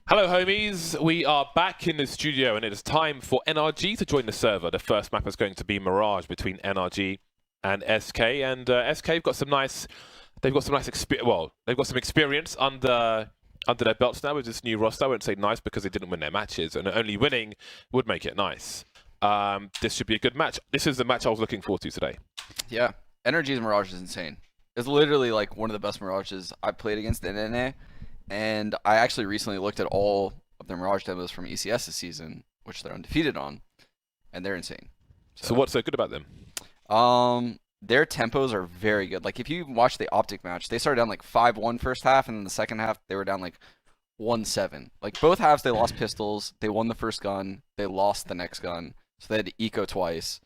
Hello homies, we are back in the studio and it is time for NRG to join the server. The first map is going to be Mirage between NRG and SK, and SK have got some nice, they've got some experience under their belts now with this new roster. I wouldn't say nice because they didn't win their matches, and only winning would make it nice. This should be a good match. This is the match I was looking forward to today. Yeah, NRG's Mirage is insane. It's literally like one of the best Mirages I played against in NA. And I actually recently looked at all of the Mirage demos from ECS this season, which they're undefeated on, and they're insane. So what's so good about them? Their tempos are very good. Like if you watch the Optic match, they started down like 5-1 first half, and then the second half they were down like 1-7. Like both halves they lost pistols. They won the first gun. They lost the next gun. So they had to eco twice.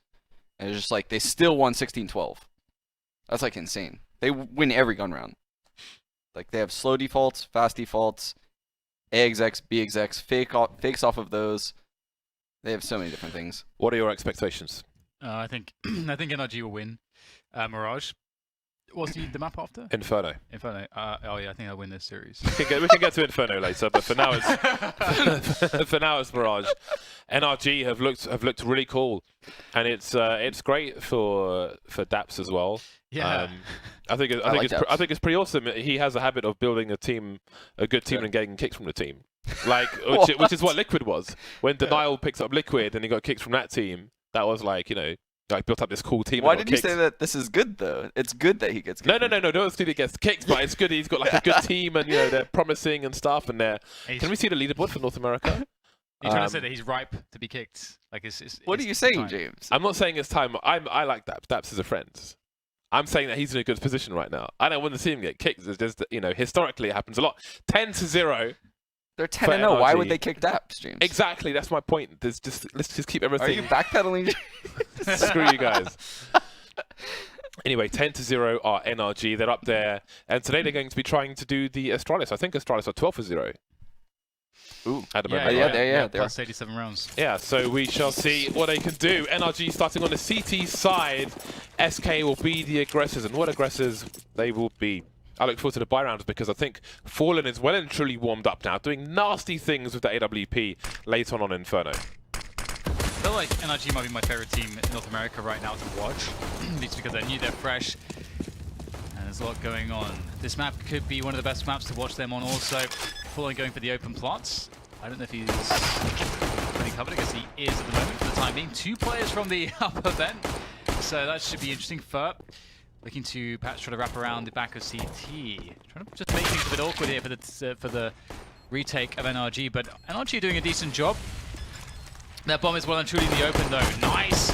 And it's just like they still won 16-12. That's like insane. They win every gun round. Like they have slow defaults, fast defaults, A execs, B execs, fakes off of those. They have so many different things. What are your expectations? I think NRG will win. Mirage. What's the map after? Inferno. Inferno. Oh yeah, I think I'll win this series. We can get to Inferno later, but for now it's Mirage. NRG have looked really cool, and it's great for Daps as well. Yeah. I think it's pretty awesome. He has a habit of building a good team, and getting kicked from the team. Like which is what Liquid was. When Denial picks up Liquid and he got kicked from that team, that was like, like built up this cool team. Why did you say that this is good though? It's good that he gets kicked. No. Don't say he gets kicked, but it's good. He's got like a good team, and they're promising and stuff. And can we see the leaderboard for North America? You're trying to say that he's ripe to be kicked. Like what are you saying, time. James? I'm not saying it's time. I like Daps. Daps is a friend. I'm saying that he's in a good position right now. I don't want to see him get kicked. It's just, historically it happens a lot. 10-0. They're 10-0. Why would they kick Daps, James? Exactly. That's my point. Let's just keep everything. Are you backpedaling? Screw you guys. Anyway, 10-0 are NRG. They're up there, and today they're going to be trying to do the Astralis. I think Astralis are 12-0. Ooh. At the moment. Yeah, plus 87 rounds. Yeah, so we shall see what they can do. NRG starting on the CT side. SK will be the aggressors, and what aggressors they will be. I look forward to the buy rounds because I think Fallen is well and truly warmed up now, doing nasty things with the AWP later on Inferno. I feel like NRG might be my favorite team in North America right now to watch. It's because they're new, they're fresh, and there's a lot going on. This map could be one of the best maps to watch them on also. Fallen going for the open plots. I don't know if he's pretty covered. I guess he is at the moment for the time being. 2 players from the upper vent, so that should be interesting. Furp looking to perhaps try to wrap around the back of CT. Trying to just make things a bit awkward here for the retake of NRG, but NRG doing a decent job. That bomb is well and truly in the open though. Nice!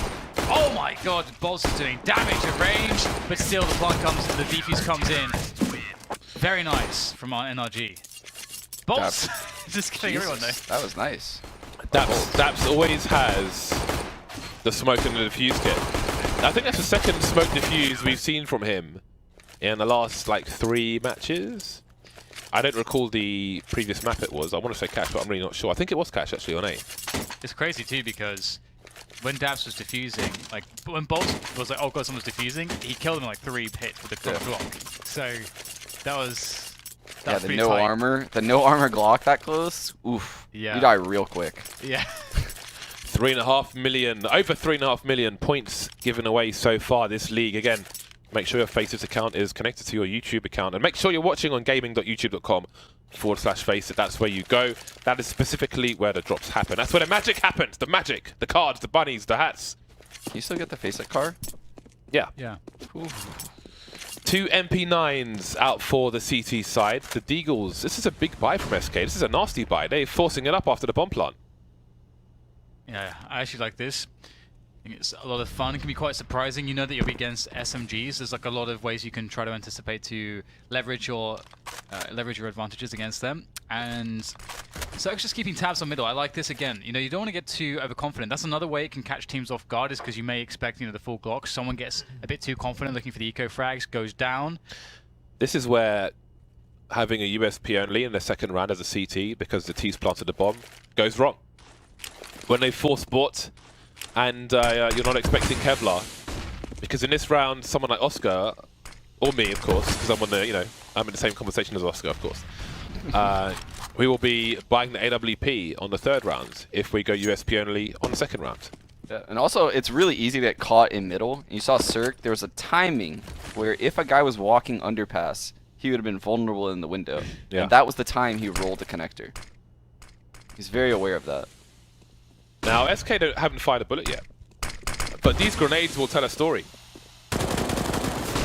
Oh my god, Bolts is doing damage at range, but still the plant comes and the defuse comes in. Very nice from our NRG. Bolts! Just killing everyone though. That was nice. Daps always has the smoke and the defuse kit. I think that's the second smoke defuse we've seen from him in the last like 3 matches. I don't recall the previous map it was. I want to say Cash, but I'm really not sure. I think it was Cash actually on A. It's crazy too because when Daps was defusing, like when Bolts was like, oh god, someone's defusing, he killed him in like 3 hits with the Glock. So that was the no tight. The no armor Glock that close. Oof. Yeah. You die real quick. Yeah. 3.5 million, over 3.5 million points given away so far this league. Again, make sure your Faceit account is connected to your YouTube account, and make sure you're watching on gaming.youtube.com/Faceit. That's where you go. That is specifically where the drops happen. That's where the magic happens. The magic, the cards, the bunnies, the hats. Can you still get the Faceit card? Yeah. Yeah. Oof. 2 MP9s out for the CT side. The Deagles, this is a big buy from SK. This is a nasty buy. They're forcing it up after the bomb plant. Yeah, I actually like this. I think it's a lot of fun. It can be quite surprising. You know that you'll be against SMGs. There's like a lot of ways you can try to anticipate to leverage your advantages against them. And so just keeping tabs on middle. I like this again. You know, you don't want to get too overconfident. That's another way it can catch teams off guard, is because you may expect, you know, the full Glock. Someone gets a bit too confident looking for the eco frags, goes down. This is where having a USP only in the second round as a CT, because the T's planted the bomb, goes wrong. When they force bot and you're not expecting Kevlar, because in this round, someone like Oscar, or me, of course, because I'm on the, you know, I'm in the same conversation as Oscar, of course. We will be buying the AWP on the third round if we go USP only on the second round. Yeah, and also, it's really easy to get caught in middle. You saw Cirque, there was a timing where if a guy was walking underpass, he would have been vulnerable in the window. Yeah. And that was the time he rolled the connector. He's very aware of that. Now, SK haven't fired a bullet yet, but these grenades will tell a story.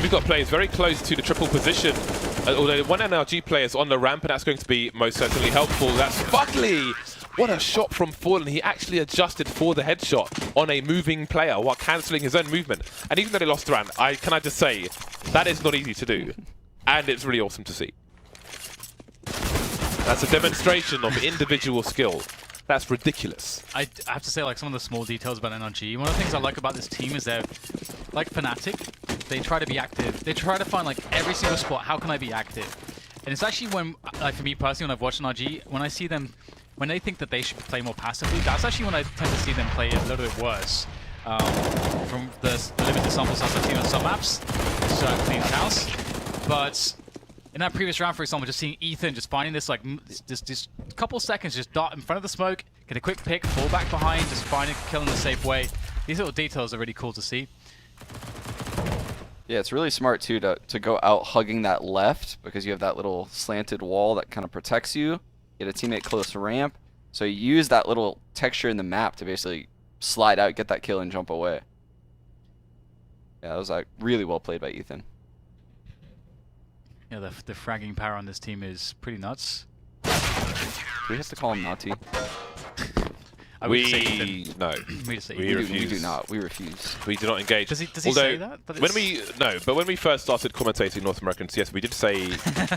We've got players very close to the triple position, although one NRG player is on the ramp, and that's going to be most certainly helpful. That's Buckley! What a shot from Fallen. He actually adjusted for the headshot on a moving player while cancelling his own movement. And even though they lost the round, can I just say, that is not easy to do. And it's really awesome to see. That's a demonstration of individual skill. That's ridiculous. I have to say, like, some of the small details about NRG. One of the things I like about this team is they're, like Fnatic, they try to be active. They try to find, like, every single spot, how can I be active? And it's actually when, like, for me personally, when I've watched NRG, when I see them, when they think that they should play more passively, that's actually when I tend to see them play a little bit worse. From the limited sample size I've seen on some maps, so clean house. But in that previous round, for example, just seeing Ethan just finding this, like, this couple seconds, just dart in front of the smoke, get a quick pick, fall back behind, just finding a kill in a safe way. These little details are really cool to see. Yeah, it's really smart too to go out hugging that left, because you have that little slanted wall that kind of protects you. Get a teammate close to ramp, so you use that little texture in the map to basically slide out, get that kill, and jump away. Yeah, that was like really well played by Ethan. Yeah, the fragging power on this team is pretty nuts. Do we have to call him naughty? We no. We just say We Ethan. refuse. We do not. We refuse. We do not engage. Does he Although, say that? But when when we first started commentating North Americans, yes, we did say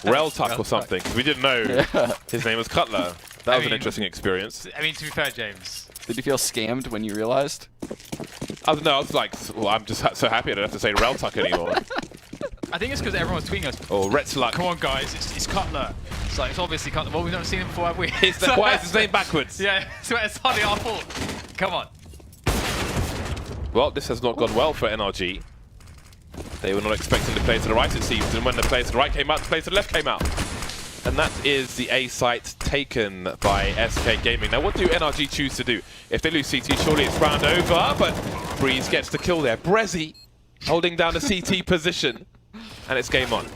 Reltuck or something, 'cause we didn't know his name was Cutler. That was an interesting experience. I mean, to be fair, James. Did you feel scammed when you realized? I was like, well, I'm just so happy I don't have to say Reltuck anymore. I think it's because everyone's tweeting us. Or Retzluck. Come on, guys, it's Cutler. It's like, it's obviously Cutler. Well, we've never seen him before, have we? Why is his name backwards? Yeah, it's hardly our fault. Come on. Well, this has not gone well for NRG. They were not expecting the player to the right, it seems, and when the player to the right came out, the player to the left came out. And that is the A site taken by SK Gaming. Now, what do NRG choose to do? If they lose CT, surely it's round over, but Breeze gets the kill there. Brezzy holding down the CT position, and it's game on.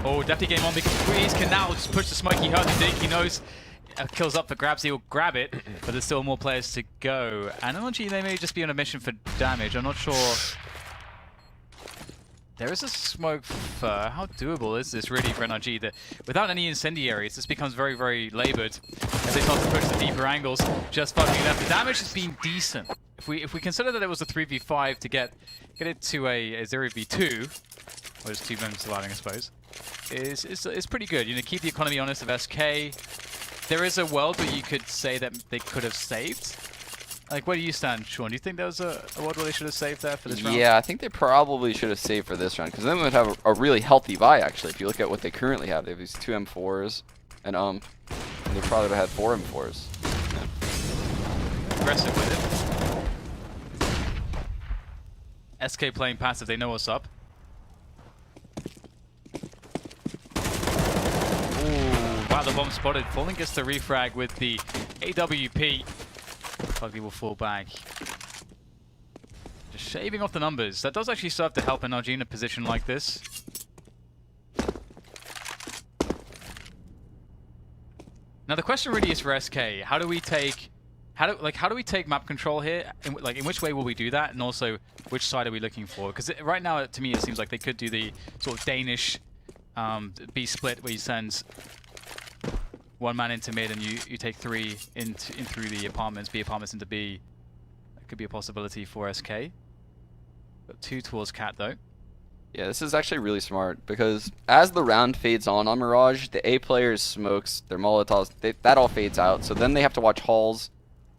Oh, definitely game on, because Breeze can now just push the smoke. He heard the dig, he knows kills up for grabs, he'll grab it, but there's still more players to go. And NRG, they may just be on a mission for damage. I'm not sure. There is a smoke for how doable is this really for NRG? That without any incendiaries, this becomes very, very laboured as they start to push the deeper angles. Just fucking left. The damage has been decent. If we consider that it was a 3v5 to get it to a 0v2, or just two men surviving, I suppose, is pretty good. You know, keep the economy honest of SK. There is a world where you could say that they could have saved. Like, where do you stand, Sean? Do you think there was a world where they should have saved there for this round? Yeah, I think they probably should have saved for this round, because then we would have a really healthy buy, actually. If you look at what they currently have, they have these 2 M4s and they probably would have had 4 M4s. Yeah. Aggressive with it. SK playing passive, they know what's up. Ooh, wow, the bomb spotted. Falling gets the refrag with the AWP. Buckley will fall back. Just shaving off the numbers. That does actually serve to help NRG in a position like this. Now the question really is for SK. How do we take map control here? In which way will we do that? And also, which side are we looking for? Because right now, to me, it seems like they could do the sort of Danish B split, where you send one man into mid and you take 3 in through the apartments, B apartments into B. could be a possibility for SK. Got 2 towards Cat though. Yeah, this is actually really smart because as the round fades on Mirage, the A players' smokes, their Molotovs, that all fades out. So then they have to watch halls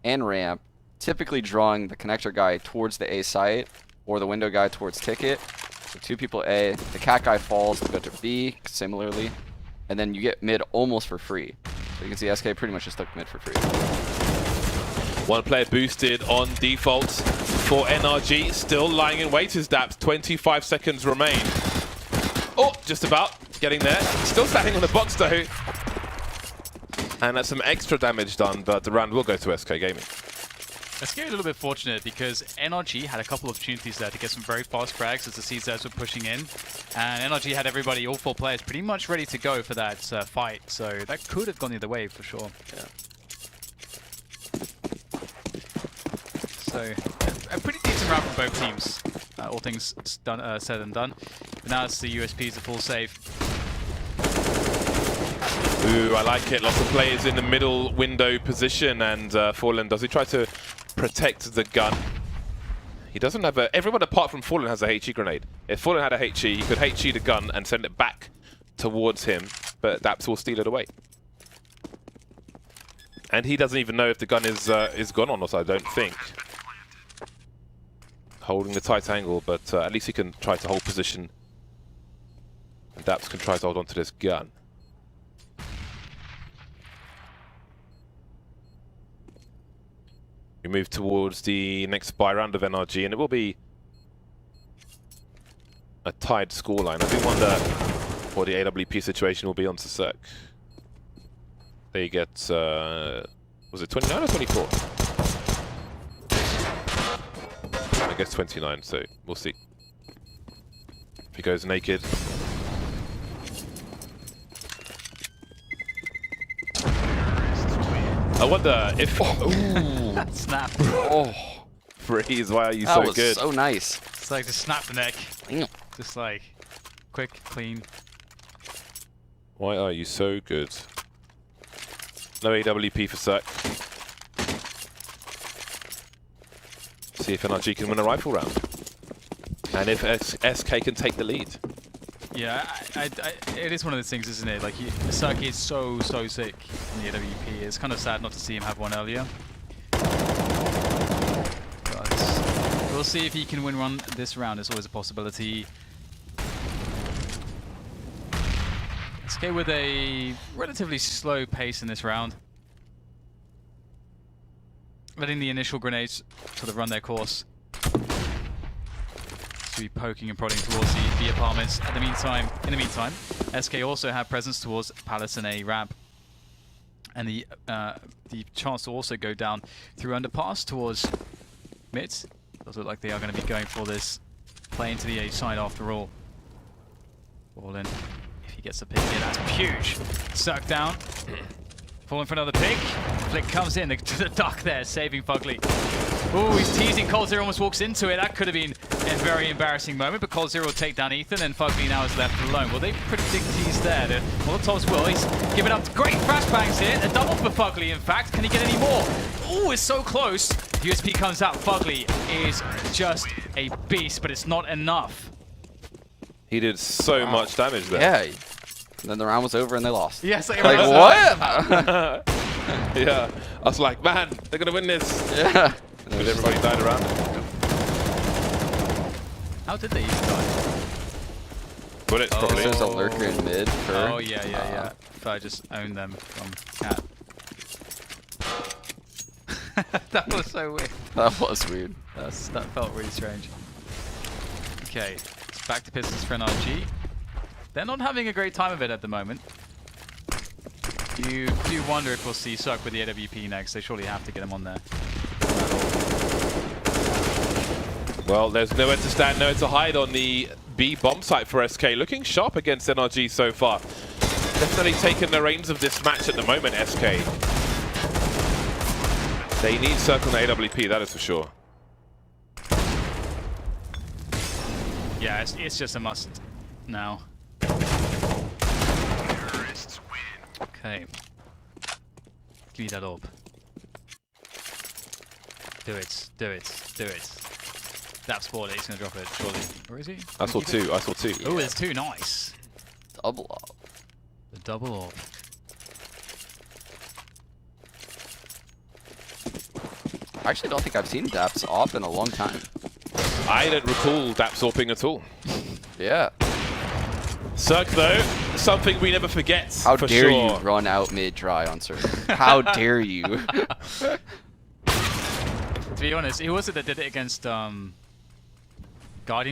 and ramp, typically drawing the connector guy towards the A site or the window guy towards ticket. So 2 people A, the cat guy falls to go to B similarly, and then you get mid almost for free. So you can see SK pretty much just took mid for free. 1 player boosted on default for NRG. Still lying in wait as Daps. 25 seconds remain. Oh, just about getting there. Still standing on the box though. And that's some extra damage done, but the round will go to SK Gaming. SK a little bit fortunate because NRG had a couple of opportunities there to get some very fast frags as the CZs were pushing in. And NRG had everybody, all 4 players, pretty much ready to go for that fight. So that could have gone the other way for sure. Yeah. So a pretty decent round from both teams, all things done, said and done. But now it's the USPs, the full save. Ooh, I like it. Lots of players in the middle window position, and Fallen, does he try to protect the gun? He doesn't have a... Everyone apart from Fallen has a HE grenade. If Fallen had a HE, he could HE the gun and send it back towards him, but Daps will steal it away. And he doesn't even know if the gun is gone or not, I don't think. Holding the tight angle, but at least he can try to hold position. And Daps can try to hold on to this gun. We move towards the next buy round of NRG, and it will be a tied scoreline. I do wonder what the AWP situation will be on Sasek. They get, was it 29 or 24? I guess 29, so we'll see. If he goes naked. I wonder if... Ooh. Snap. Oh, Freeze, why are you That so was good? so nice. It's like just snap the neck. Damn. Just like quick, clean. Why are you so good? No AWP for Cirque. See if NRG can win a rifle round. And if SK can take the lead. Yeah, it is one of those things, isn't it? Like, Saki is so sick in the AWP. It's kind of sad not to see him have one earlier. But we'll see if he can win this round. It's always a possibility. SK with a relatively slow pace in this round. Letting the initial grenades sort of run their course. To be poking and prodding towards the apartments. In the meantime, SK also have presence towards Palace and A ramp, and the chance to also go down through underpass towards mid. Does look like they are going to be going for this play into the A side after all. Ball in. If he gets a pick here, that's huge. Sucked down. Falling for another pick. Flick comes in to the duck there, saving Fugly. Ooh, he's teasing. Cold0 almost walks into it. That could have been a very embarrassing moment, but Cold0 will take down Ethan, and Fugly now is left alone. Well, they pretty big tease there. The Molotovs will. He's giving up great flashbangs here. A double for Fugly, in fact. Can he get any more? Ooh, it's so close. USP comes out. Fugly is just a beast, but it's not enough. He did so much damage there. Yeah. And then the round was over and they lost. Yes, Like, what? Yeah. I was like, man, they're going to win this. Yeah. But everybody died around him. How did they even die? Bullets, probably. There's a lurker in mid. Oh, yeah. If I just own them from Cat. That was so weird. That was weird. That felt really strange. Okay, it's back to Pistons for NRG. They're not having a great time of it at the moment. You do wonder if we'll see Suck with the AWP next. They surely have to get him on there. Well, there's nowhere to stand, nowhere to hide on the B bomb site for SK. Looking sharp against NRG so far. Definitely taking the reins of this match at the moment, SK. They need Circle and AWP, that is for sure. Yeah, it's just a must now. Okay. Give me that orb. Do it. Do it. That sport it. He's gonna drop it. Surely. Where is he? I saw two. I saw two. Oh, there's two. Nice. Double up. The double up. I actually don't think I've seen Daps off in a long time. I don't recall Daps AWPing at all. Yeah. Circ, though, something we never forget. How for dare sure. you run out mid-dry on Circ? How dare you? To be honest, who was it that did it against Guardian?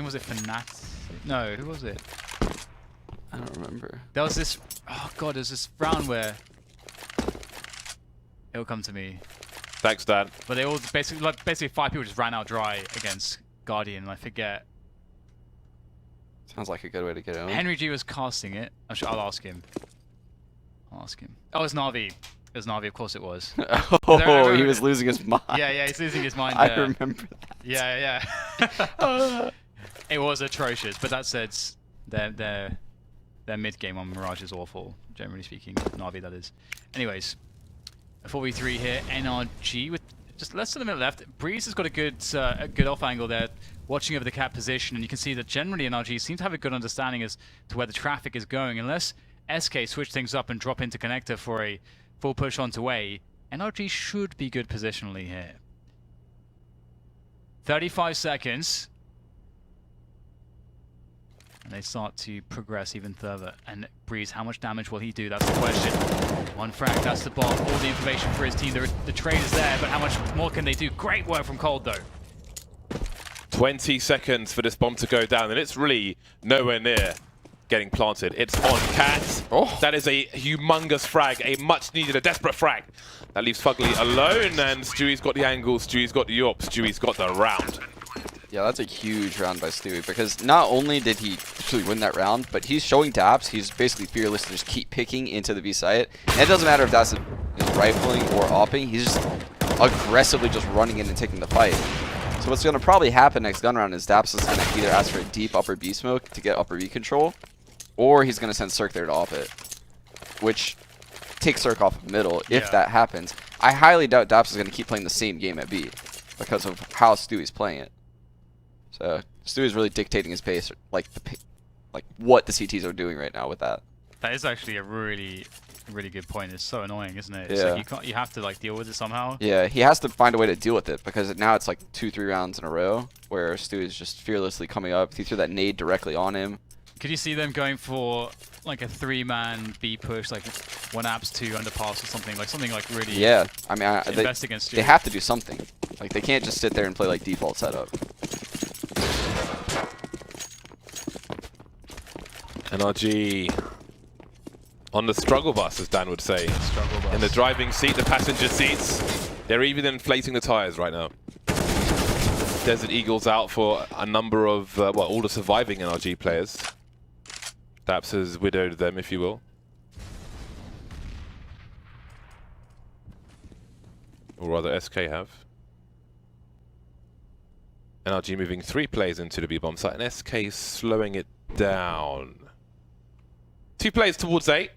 Was it Fnatic? No, who was it? I don't remember. There was this. Oh god, there's this round where it'll come to me. Thanks, Dan. But they all basically 5 people just ran out dry against Guardian. I forget. Sounds like a good way to get it. Henry G was casting it. I'm sure I'll ask him. Oh, it's Na'Vi. It was Na'Vi, of course it was. Oh, he was losing his mind. Yeah, he's losing his mind. I remember that. Yeah. It was atrocious, but that said, their mid game on Mirage is awful, generally speaking. Na'Vi, that is. Anyways, a 4v3 here. NRG with just less than a minute left. Breeze has got a good off angle there, watching over the cap position, and you can see that generally NRG seem to have a good understanding as to where the traffic is going. Unless SK switch things up and drop into connector for a full push onto A, NRG should be good positionally here. 35 seconds. And they start to progress even further. And Breeze, how much damage will he do? That's the question. One frag, that's the bomb. All the information for his team. The trade is there, but how much more can they do? Great work from Cold, though. 20 seconds for this bomb to go down, and it's really nowhere near getting planted. It's on Cat. Oh. That is a humongous frag, a much needed, a desperate frag. That leaves Fugly alone, and Stewie's got the angle, Stewie's got the AWP, Stewie's got the round. Yeah, that's a huge round by Stewie, because not only did he actually win that round, but he's showing Daps he's basically fearless to just keep picking into the B site. And it doesn't matter if that's rifling or opping, he's just aggressively just running in and taking the fight. So what's going to probably happen next gun round is Daps is going to either ask for a deep upper B smoke to get upper B control, or he's going to send Circ there to op it, which takes Circ off of middle if that happens. I highly doubt Daps is going to keep playing the same game at B because of how Stewie's playing it. So Stewie's really dictating his pace, like what the CTs are doing right now with that. That is actually a really good point. It's so annoying, isn't it? It's like you have to like deal with it somehow. Yeah, he has to find a way to deal with it because now it's like 2-3 rounds in a row where Stewie's just fearlessly coming up. He threw that nade directly on him. Could you see them going for like a 3-man B push, like 1 apps 2 underpass or something like really? Yeah, I mean, invest against Stewie. They have to do something. Like they can't just sit there and play like default setup. NRG on the struggle bus, as Dan would say. Struggle bus. In the driving seat, the passenger seats. They're even inflating the tires right now. Desert Eagles out for a number of, all the surviving NRG players. Daps has widowed them, if you will. Or rather, SK have. NRG moving 3 players into the B-bomb site, and SK slowing it down. 2 players towards A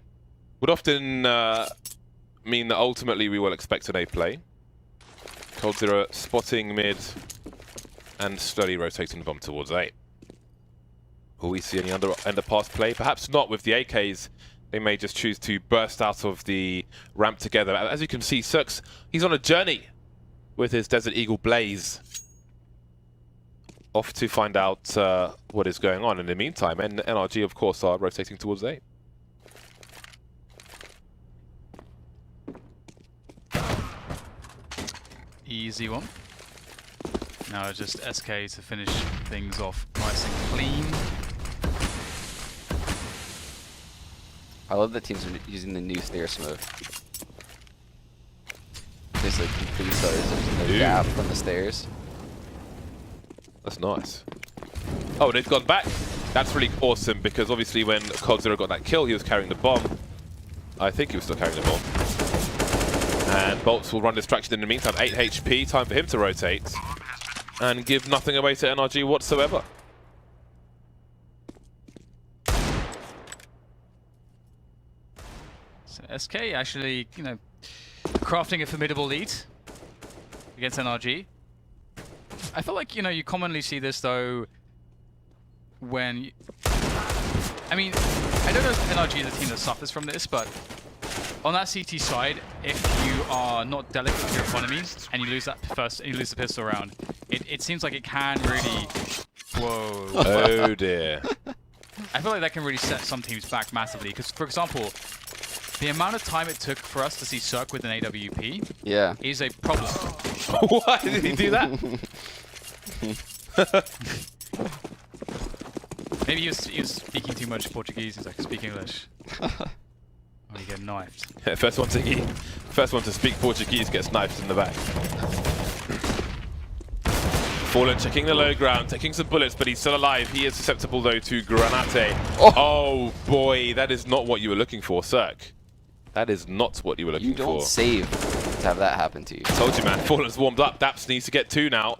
would often mean that ultimately we will expect an A play. Cold Zero spotting mid and slowly rotating the bomb towards A. Will we see any underpass play? Perhaps not with the AKs. They may just choose to burst out of the ramp together. As you can see, Cirx, he's on a journey with his Desert Eagle Blaze. Off to find out what is going on in the meantime. And NRG, of course, are rotating towards A. Easy one. Now just SK to finish things off nice and clean. I love that teams are using the new stair smoke. Basically complete stars. There's no gap from the stairs. That's nice. Oh, they've gone back. That's really awesome because obviously when Cold Zero got that kill, he was carrying the bomb. I think he was still carrying the bomb. And Bolts will run distraction in the meantime. 8 HP, time for him to rotate. And give nothing away to NRG whatsoever. So SK actually, crafting a formidable lead against NRG. I feel like, you know, you commonly see this though when I mean, I don't know if NRG is a team that suffers from this, but on that CT side, if you are not delicate with your economy and you lose that you lose the pistol round, it seems like it can really... Whoa. Oh dear. I feel like that can really set some teams back massively, because, for example, the amount of time it took for us to see Cirque with an AWP is a problem. Why did he do that? Maybe he was speaking too much Portuguese, he's like, speak English. Oh, you get knifed. Yeah, first one to speak Portuguese gets knifed in the back. Fallen checking the low ground, taking some bullets, but he's still alive. He is susceptible though to Granate. Oh boy, that is not what you were looking for, Cirque. That is not what you were looking for. You don't save to have that happen to you. Told you, man. Fallen's warmed up. Daps needs to get 2 now.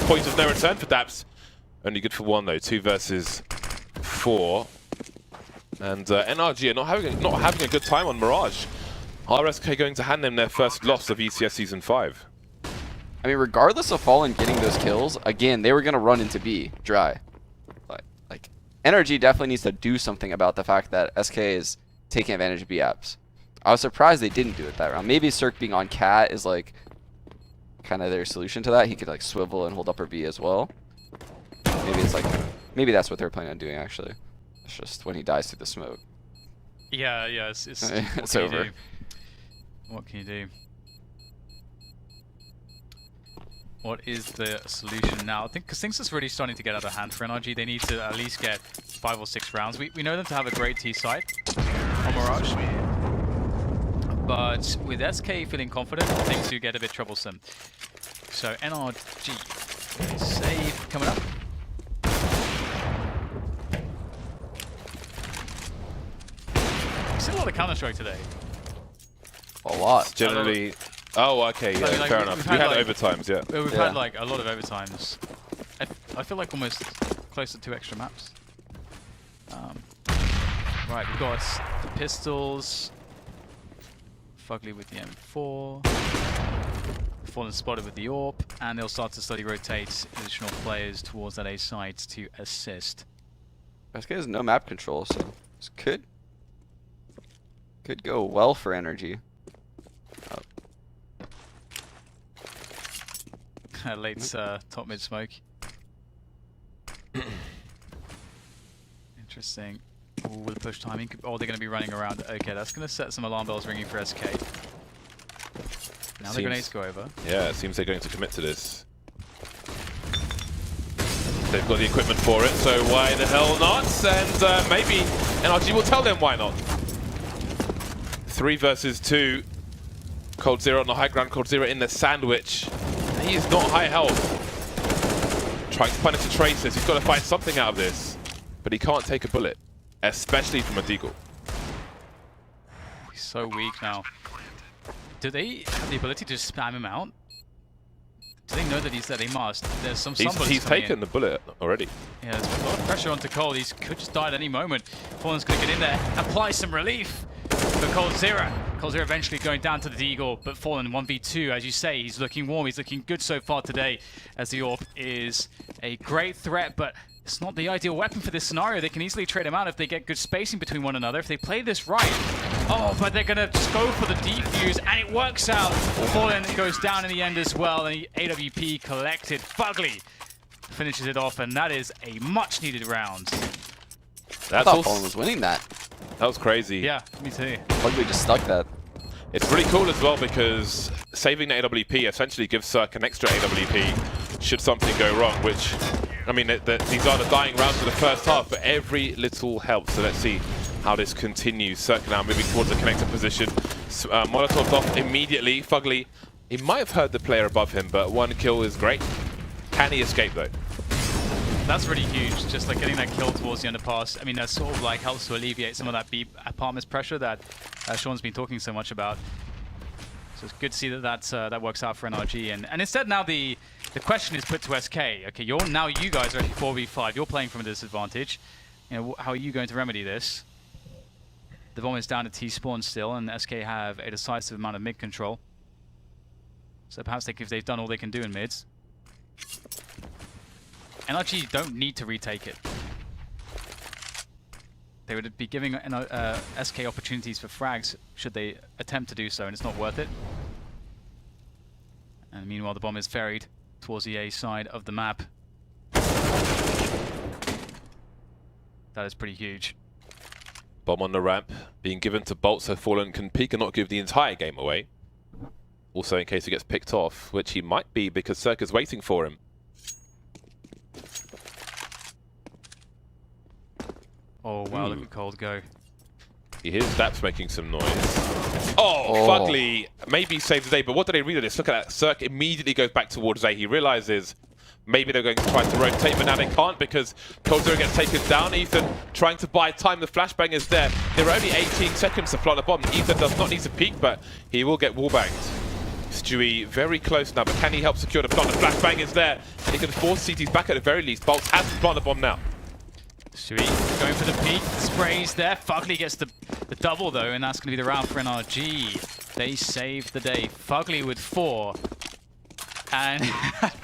Point of no return for Daps. Only good for 1 though. 2 versus 4. And NRG are not having a good time on Mirage. RSK going to hand them their first loss of ECS Season 5. I mean, regardless of Fallen getting those kills, again, they were going to run into B dry. Like, NRG definitely needs to do something about the fact that SK is taking advantage of B apps. I was surprised they didn't do it that round. Maybe Cirque being on Cat is like kind of their solution to that. He could like swivel and hold upper B as well. Maybe it's like, maybe that's what they're planning on doing actually. It's just when he dies through the smoke. Yeah, it's it's over. What can you do? What is the solution now? I think because things is really starting to get out of hand for NRG. They need to at least get 5 or 6 rounds. We know them to have a great T side on Mirage. But with SK feeling confident, things do get a bit troublesome. So NRG, save coming up. We've seen a lot of Counter-Strike today. A lot. It's generally... Oh, okay, yeah, like, fair enough. We had like, overtimes, yeah. We've had like a lot of overtimes. I feel like almost close to 2 extra maps. Right, we've got the pistols. Fugly with the M4. Fallen spotted with the AWP. And they'll start to slowly rotate additional players towards that A site to assist. SK has no map control, so this could go well for NRG. Late's top mid smoke. Interesting. Ooh, with push timing. Oh, they're going to be running around. Okay, that's going to set some alarm bells ringing for SK. Now the grenades go over. Yeah, it seems they're going to commit to this. They've got the equipment for it, so why the hell not? And maybe NRG will tell them why not. 3 versus 2. Cold Zero on the high ground. Cold Zero in the sandwich. He is not high health. Trying to punish the Traces. He's got to find something out of this. But he can't take a bullet. Especially from a deagle. He's so weak now. Do they have the ability to spam him out? Do they know that they must? There's some He's taken the bullet already. Yeah, there's a lot of pressure onto Cole. He could just die at any moment. Fallen's going to get in there, apply some relief for Cold Zero. Cold Zero eventually going down to the Deagle, but Fallen 1v2, as you say, he's looking warm. He's looking good so far today, as the AWP is a great threat, but it's not the ideal weapon for this scenario. They can easily trade him out if they get good spacing between one another, if they play this right. Oh, but they're going to just go for the defuse, and it works out. Fallen goes down in the end as well, and the AWP collected. Fugly finishes it off, and that is a much-needed round. I thought Fallen was winning that. That was crazy. Yeah, me too. Fugly just stuck that. It's really cool as well because saving the AWP essentially gives Cirque an extra AWP should something go wrong, which, I mean, these are the dying rounds of the first half, but every little helps. So let's see how this continues. Cirque now moving towards the connector position. Molotov off immediately. Fugly, he might have heard the player above him, but 1 kill is great. Can he escape though? That's really huge, just like getting that kill towards the underpass. I mean, that sort of like helps to alleviate some of that B apartments pressure that Sean's been talking so much about. So it's good to see that that works out for NRG. And instead now the question is put to SK. Okay, you guys are actually 4v5. You're playing from a disadvantage. You know, how are you going to remedy this? The bomb is down to T-spawn still, and SK have a decisive amount of mid control. So perhaps if they've done all they can do in mids. NRG don't need to retake it. They would be giving SK opportunities for frags should they attempt to do so, and it's not worth it. And meanwhile, the bomb is ferried towards the A side of the map. That is pretty huge. Bomb on the ramp, being given to Bolt so Fallen can peek and not give the entire game away. Also in case he gets picked off, which he might be because Circa's waiting for him. Oh wow, look at Cold go. He hears Daps making some noise. Oh, Fugly maybe saved the day, but what do they read of this? Look at that. Cirque immediately goes back towards A. He realizes maybe they're going to try to rotate, but now they can't because Cold Zero gets taken down. Ethan trying to buy time. The flashbang is there. There are only 18 seconds to plant the bomb. Ethan does not need to peek, but he will get wallbanged. Stewie very close now, but can he help secure the plant? The flashbang is there, and he can force CTs back at the very least. Bolts has to plant the bomb now. Stewie going for the peek, sprays there. Fugly gets the double though, and that's going to be the round for NRG. They saved the day. Fugly with 4. And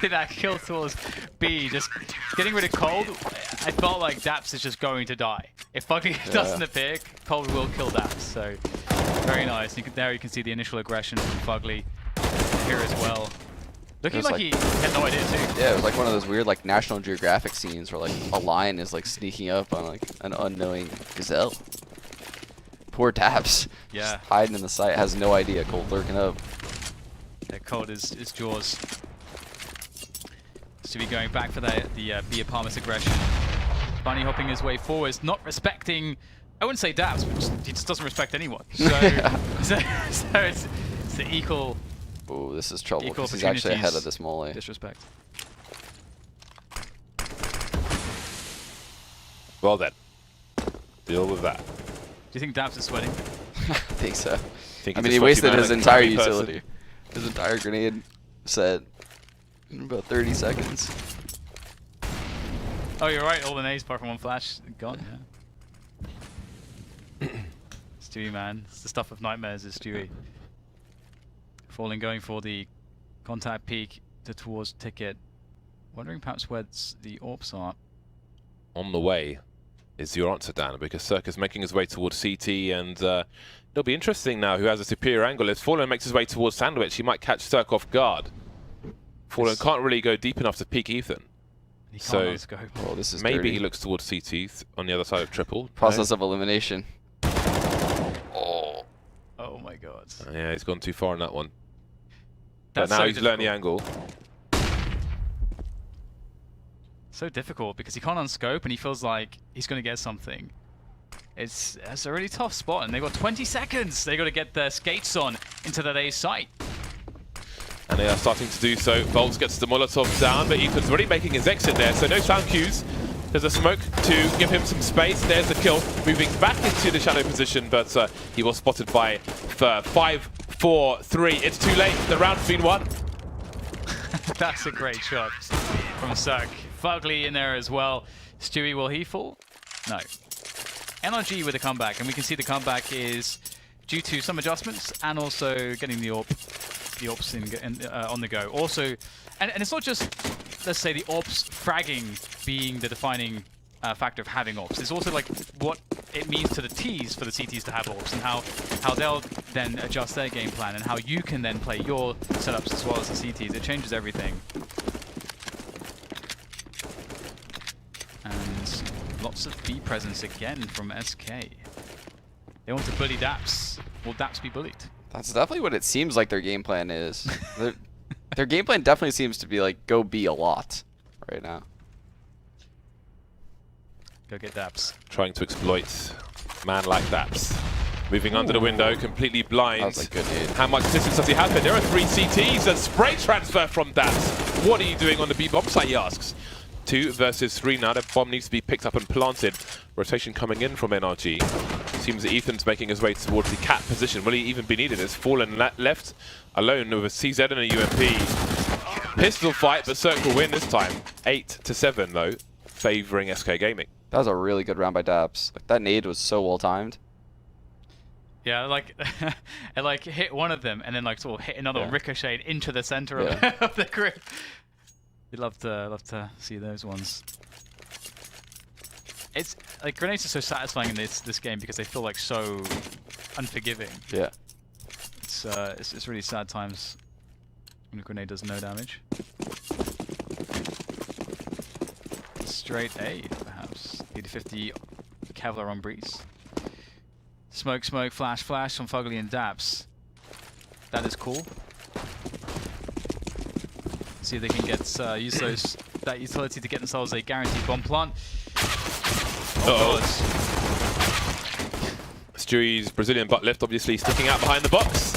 that kill towards B, just getting rid of Cold. I felt like Daps is just going to die. If Fugly doesn't appear, Cold will kill Daps. So very nice. There you can see the initial aggression from Fugly here as well. Looking like he had no idea too. Yeah, it was like one of those weird like National Geographic scenes where like a lion is like sneaking up on like an unknowing gazelle. Poor Daps. Yeah. Just hiding in the sight, has no idea Cold lurking up. Yeah, Cold is Jaws. So we're going back for the B apartment aggression. Bunny hopping his way forwards, not respecting, I wouldn't say Daps, but he just doesn't respect anyone. So, so it's the equal. Oh, this is trouble because he's actually ahead of this mole. Disrespect. Well then, deal with that. Do you think Daps is sweating? I think so. Think I mean, he wasted his entire utility. His entire grenade set in about 30 seconds. Oh, you're right. All the nades apart from one flash gone. Yeah. Stewie, man, it's the stuff of nightmares. Is Stewie. Falling, going for the contact peek towards Ticket. Wondering perhaps where the AWPs are. On the way is your answer, Dan, because Circa's making his way towards CT, and it'll be interesting now who has a superior angle. If Fallen makes his way towards Sandwich, he might catch Cirque off guard. Fallen can't really go deep enough to peek Ethan. So oh, this is maybe dirty. he looks towards CT on the other side of triple. Process of elimination. Oh my god. Yeah, he's gone too far on that one. That's but now so he's learned the angle. So difficult because he can't unscope and he feels like he's going to get something. It's a really tough spot, and they've got 20 seconds. They've got to get their skates on into that A site. And they are starting to do so. Bolts gets the Molotov down, but Ethan's already making his exit there, so no sound cues. There's a smoke to give him some space. There's the kill, moving back into the shadow position, but he was spotted by 5, 4, 3. It's too late. The round's been won. That's a great shot from Cirque. Fugly in there as well. Stewie, will he fall? No. NRG with a comeback, and we can see the comeback is due to some adjustments and also getting the AWPs on the go. Also, and it's not just, let's say, the AWPs fragging being the defining factor of having AWPs. It's also like what it means to the Ts for the CTs to have AWPs, and how they'll then adjust their game plan, and how you can then play your setups as well as the CTs. It changes everything. And lots of B presence again from SK. They want to bully Daps. Will Daps be bullied? That's definitely what it seems like their game plan is. Their game plan definitely seems to be like go B a lot right now. Go get Daps. Trying to exploit man like Daps. Moving under the window, completely blind. That was a good hit. How much distance does he have? There are 3 CTs. A spray transfer from Daps. What are you doing on the B bomb site, he asks. 2 versus 3 now. That bomb needs to be picked up and planted. Rotation coming in from NRG. Seems that Ethan's making his way towards the cat position. Will he even be needed? It's Fallen left alone with a CZ and a UMP. Pistol fight, but Cirque will win this time. 8-7 though, favouring SK Gaming. That was a really good round by Daps. Like, that nade was so well timed. Yeah, like it like hit one of them and then like sort of hit another one, ricocheted into the center of the grid. We'd love to see those ones. It's like grenades are so satisfying in this game because they feel like so unforgiving. Yeah. It's really sad times when a grenade does no damage. Straight A, perhaps. 80-50 Kevlar on Breeze. Smoke, smoke, flash, flash on Fugly and Daps. That is cool. See if they can get use that utility to get themselves a guaranteed bomb plant. Uh-oh. Stewie's Brazilian butt lift obviously sticking out behind the box.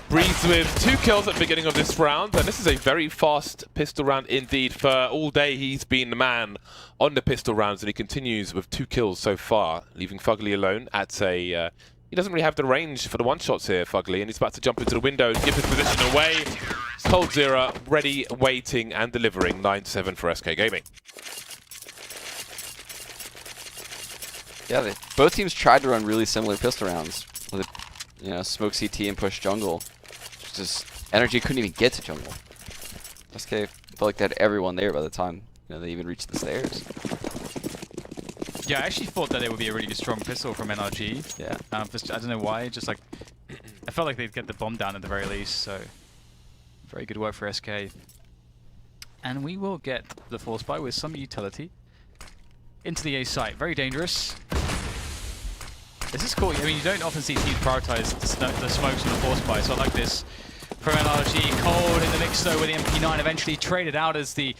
Breeze with 2 kills at the beginning of this round, and this is a very fast pistol round indeed. For all day he's been the man on the pistol rounds, and he continues with 2 kills so far, leaving Fugly alone at a... he doesn't really have the range for the one-shots here, Fugly, and he's about to jump into the window and give his position away. Cold Zero, ready, waiting, and delivering. 9-7 for SK Gaming. Yeah, both teams tried to run really similar pistol rounds. With, you know, smoke CT and push jungle. Just NRG couldn't even get to jungle. SK felt like they had everyone there by the time they even reached the stairs. Yeah, I actually thought that it would be a really strong pistol from NRG. Yeah. I don't know why. Just like I felt like they'd get the bomb down at the very least. So very good work for SK. And we will get the force buy with some utility into the A site. Very dangerous. This is cool. I mean, you don't often see teams prioritize the smokes and the force buy, so I like this from NRG. Cold in the mix though with the MP9, eventually traded out as the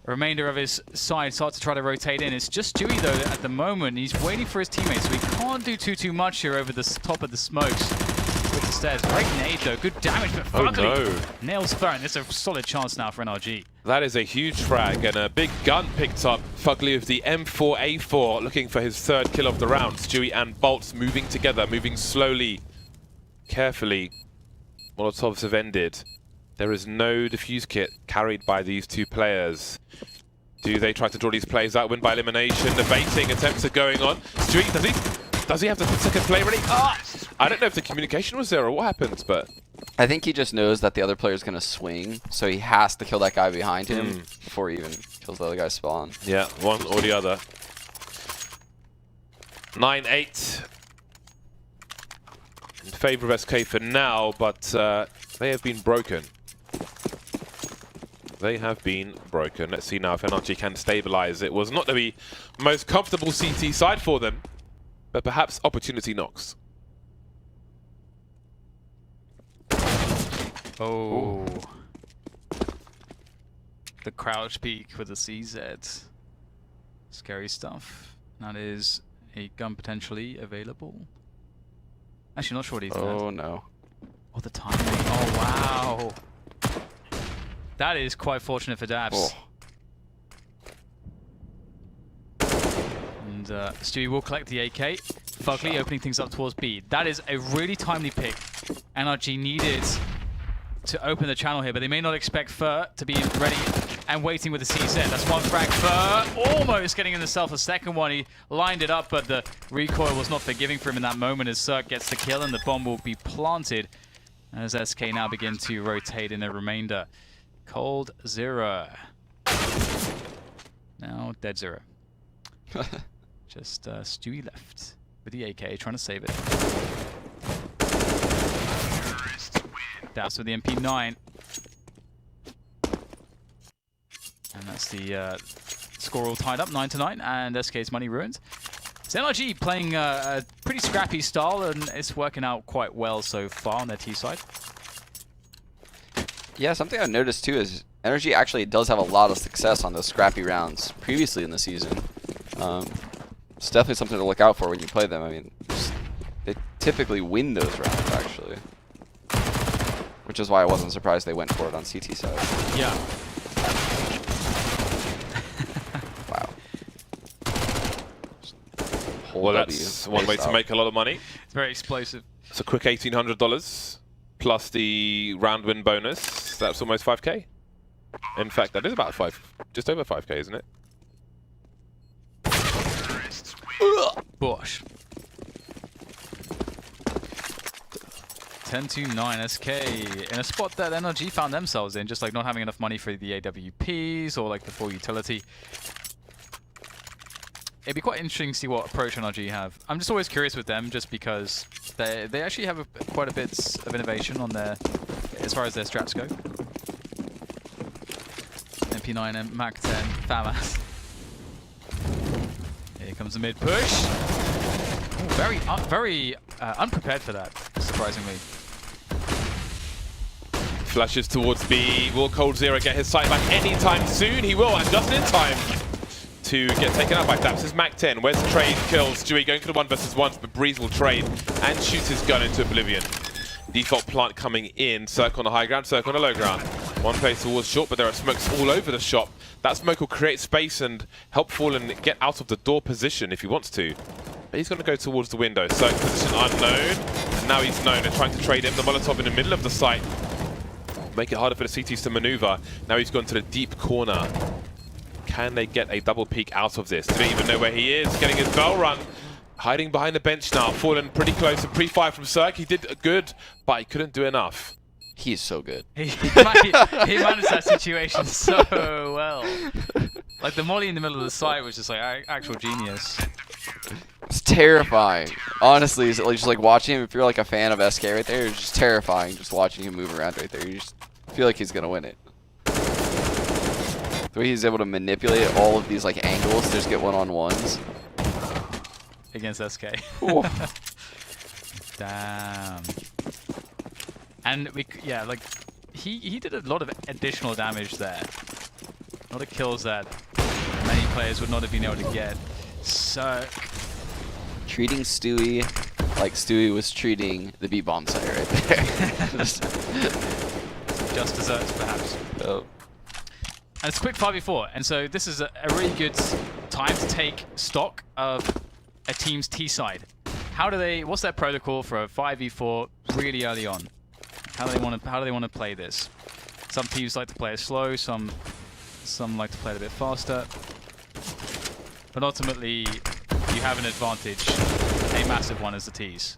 remainder of his side starts to try to rotate in. It's just Stewie though at the moment. He's waiting for his teammates, so he can't do too much here over the top of the smokes with the stairs. Great nade though, good damage, but Fugly nails Phone. It's a solid chance now for NRG. That is a huge frag, and a big gun picked up. Fugly with the M4A4 looking for his 3rd kill of the round. Stewie and Bolts moving together, moving slowly, carefully. Molotovs have ended. There is no defuse kit carried by these 2 players. Do they try to draw these plays out, win by elimination? The baiting attempts are going on. Stewie, does he have the 2nd play ready? I don't know if the communication was there or what happened, but... I think he just knows that the other player's going to swing, so he has to kill that guy behind him before he even kills the other guy's spawn. Yeah, one or the other. 9-8 in favor of SK for now, but they have been broken. They have been broken. Let's see now if NRG can stabilize. It was not the most comfortable CT side for them, but perhaps opportunity knocks. Oh. The crouch peek with the CZ. Scary stuff. That is a gun potentially available. Actually, not sure what he's done. Oh no. Oh, the timing. Oh, wow. That is quite fortunate for Dabs. Oh. And Stewie will collect the AK. Fugly opening things up towards B. That is a really timely pick. NRG needed to open the channel here, but they may not expect Fur to be ready and waiting with the CZ. That's one frag. Fur almost getting himself a 2nd one. He lined it up, but the recoil was not forgiving for him in that moment as Cirque gets the kill, and the bomb will be planted as SK now begin to rotate in the remainder. Cold Zero. Now Dead Zero. Just Stewie left with the AK, trying to save it. That's with the MP9. And that's the score all tied up, 9-9, and SK's money ruined. It's NRG playing a pretty scrappy style, and it's working out quite well so far on their T side. Yeah, something I've noticed too is NRG actually does have a lot of success on those scrappy rounds previously in the season. It's definitely something to look out for when you play them. I mean, they typically win those rounds actually. Which is why I wasn't surprised they went for it on CT side. Yeah. Wow. Well, that's one way to make a lot of money. It's very explosive. It's a quick $1,800 plus the round win bonus. That's almost 5k. In fact, that is about just over 5k, isn't it? Bosh. 10-9 SK in a spot that NRG found themselves in, just like not having enough money for the AWPs or like the full utility. It'd be quite interesting to see what approach NRG have. I'm just always curious with them, just because they actually have quite a bit of innovation on their, as far as their strats go. MP9 and Mac 10, FAMAS. Here comes the mid push. Ooh, very unprepared for that, surprisingly. Flashes towards B. Will Cold Zero get his sight back anytime soon? He will, and just in time to get taken out by Daps. Is Mac 10. Where's the trade? Kills Stewie going for the 1v1, but Breeze will trade and shoots his gun into oblivion. Default plant coming in. Circle on the high ground, circle on the low ground. One place towards short, but there are smokes all over the shop. That smoke will create space and help Fallen get out of the door position if he wants to. But he's going to go towards the window. So position unknown, and now he's known. They're trying to trade him. The Molotov in the middle of the site. Make it harder for the CTs to maneuver. Now he's gone to the deep corner. Can they get a double peek out of this? Do they even know where he is? Getting his bell rung. Hiding behind the bench now. Fallen pretty close. A pre-fire from Cirque. He did good, but he couldn't do enough. He's so good. He managed that situation so well. Like the molly in the middle of the site was just like actual genius. It's terrifying. Honestly, it's just like watching him. If you're like a fan of SK right there, it's just terrifying just watching him move around right there. You just feel like he's gonna win it. The way he's able to manipulate all of these like angles to just get one-on-ones. Against SK. Ooh. Damn. And yeah, like he did a lot of additional damage there. A lot of kills that many players would not have been able to get. So Treating Stewie like Stewie was treating the B-bomb site right there. just desserts perhaps. Oh. And it's a quick 5v4, and so this is a really good time to take stock of a team's T side. What's their protocol for a 5v4 really early on? How do they want to play this? Some teams like to play it slow, some like to play it a bit faster. But ultimately, you have an advantage, a massive one as the T's.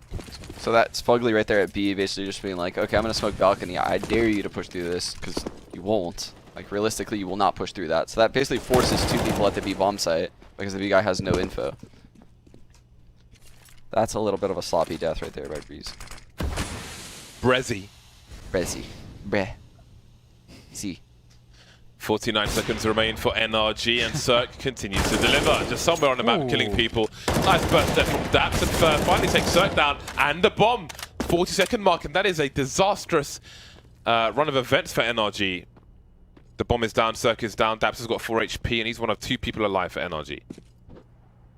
So that's Fugly right there at B, basically just being like, okay, I'm gonna smoke balcony. I dare you to push through this, because you won't. Like realistically, you will not push through that. So that basically forces two people at the B bomb site because the B guy has no info. That's a little bit of a sloppy death right there by Breeze. Brezzy. Brezzy. Breh. See. 49 seconds remain for NRG, and Cirque continues to deliver. Just somewhere on the map, killing people. Nice burst there from Daps, and finally takes Cirque down, and the bomb. 40-second mark, and that is a disastrous run of events for NRG. The bomb is down, Cirque is down, Daps has got 4 HP, and he's one of 2 people alive for NRG.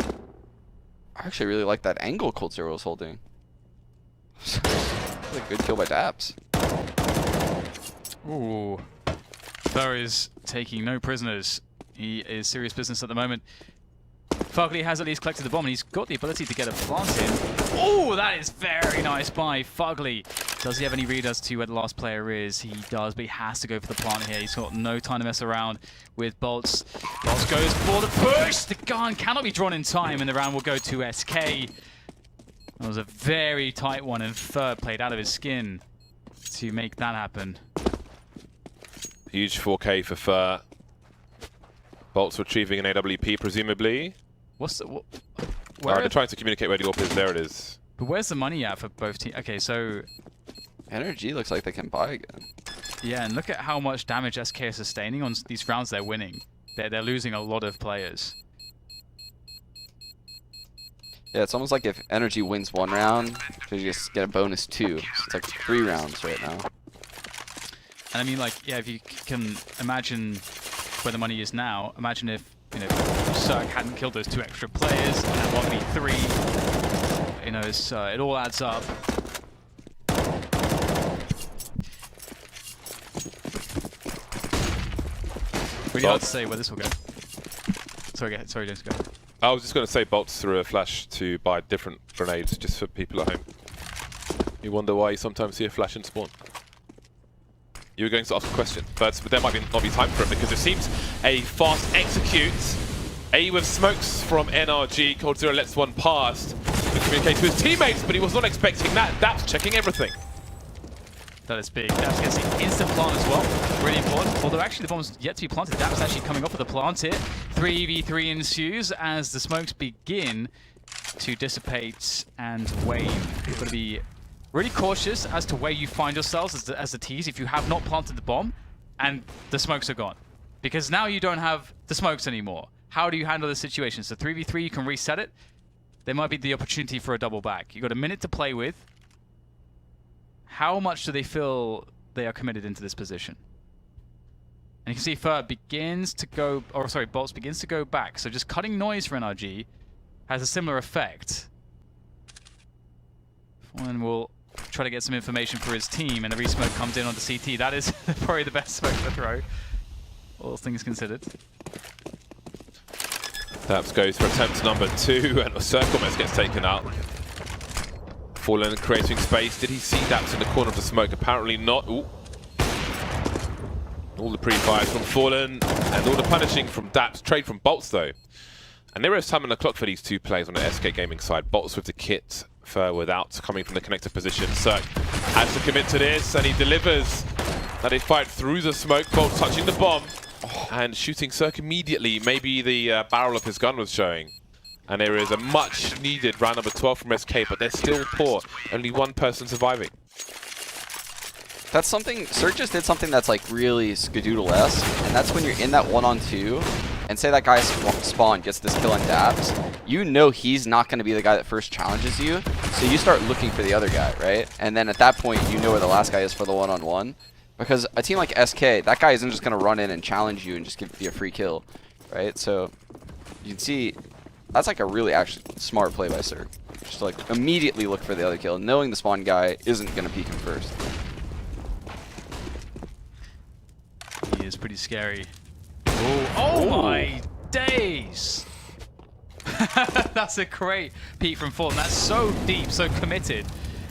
I actually really like that angle Cold Zero was holding. Really good kill by Daps. Ooh. Fur is taking no prisoners. He is serious business at the moment. Fugly has at least collected the bomb, and he's got the ability to get a plant in. Oh, that is very nice by Fugly. Does he have any read as to where the last player is? He does, but he has to go for the plant here. He's got no time to mess around with Bolts. Bolts goes for the push. The gun cannot be drawn in time, and the round will go to SK. That was a very tight one, and Fur played out of his skin to make that happen. Huge 4K for Fur. Bolts retrieving an AWP, presumably. What's the... They're trying to communicate where the AWP is. There it is. But where's the money at for both teams? Okay, so... NRG looks like they can buy again. Yeah, and look at how much damage SK is sustaining on these rounds they're winning. They're losing a lot of players. Yeah, it's almost like if NRG wins 1 round, they just get a bonus 2. So it's like 3 rounds right now. And I mean, like, yeah, if you can imagine where the money is now, imagine if, you know, Cirque hadn't killed those 2 extra players and had 1v3. You know, it's, it all adds up. Really hard to say where this will go. Sorry, James, go. I was just going to say Bolts threw a flash to buy different grenades just for people at home. You wonder why you sometimes see a flash in spawn. You were going to ask a question, but there might not be time for it because it seems a fast execute. A with smokes from NRG. Cold Zero lets one past to communicate to his teammates, but he was not expecting that. Daps checking everything. That is big. Daps gets the instant plant as well. Really important. Although actually the bomb's yet to be planted. Daps actually coming off with the plant here. 3v3 ensues as the smokes begin to dissipate and wane. You've got to be really cautious as to where you find yourselves as the tease if you have not planted the bomb and the smokes are gone. Because now you don't have the smokes anymore. How do you handle this situation? So 3v3, you can reset it. There might be the opportunity for a double back. You've got a minute to play with. How much do they feel they are committed into this position? And you can see Fer begins to go, or sorry, Bolts begins to go back. So just cutting noise for NRG has a similar effect. Fallen will try to get some information for his team, and the re-smoke comes in on the CT. That is probably the best smoke to throw, all things considered. Daps goes for attempt number 2, and a circle mess gets taken out. Fallen creating space. Did he see Daps in the corner of the smoke? Apparently not. Ooh. All the pre-fires from Fallen, and all the punishing from Daps. Trade from Bolts, though. And there is time on the clock for these two players on the SK Gaming side. Bolts with the kit, Fer without, coming from the connector position. Cirque has to commit to this, and he delivers. Now they fight through the smoke. Bolts touching the bomb, and shooting Cirque immediately. Maybe the barrel of his gun was showing. And there is a much needed round number 12 from SK, but they're still poor. Only one person surviving. That's something, Cirque just did something that's like really Skadoodle-esque, and that's when you're in that 1-on-2, and say that guy spawn gets this kill on Daps, you know he's not going to be the guy that first challenges you, so you start looking for the other guy, right? And then at that point, you know where the last guy is for the 1-on-1, because a team like SK, that guy isn't just going to run in and challenge you and just give you a free kill, right? So you can see that's like a really actually smart play by Cirque. Just like immediately look for the other kill, knowing the spawn guy isn't going to peek him first. He is pretty scary. Oh my days! That's a great peek from Fulton. That's so deep, so committed.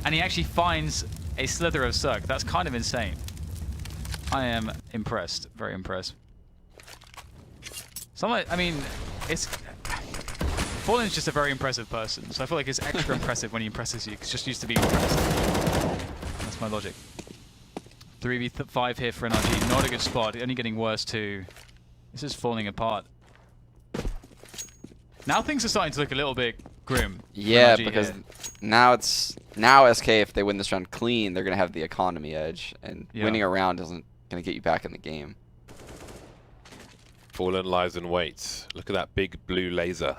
And he actually finds a slither of Cirque. That's kind of insane. I am impressed. Very impressed. I mean, it's... Fallen's just a very impressive person, so I feel like it's extra impressive when he impresses you. It's just used to being impressed. That's my logic. 3v5 here for NRG. Not a good spot. Only getting worse too. This is falling apart. Now things are starting to look a little bit grim. Yeah, because now SK, if they win this round clean, they're gonna have the economy edge, and winning a round isn't gonna get you back in the game. Fallen lies in wait. Look at that big blue laser.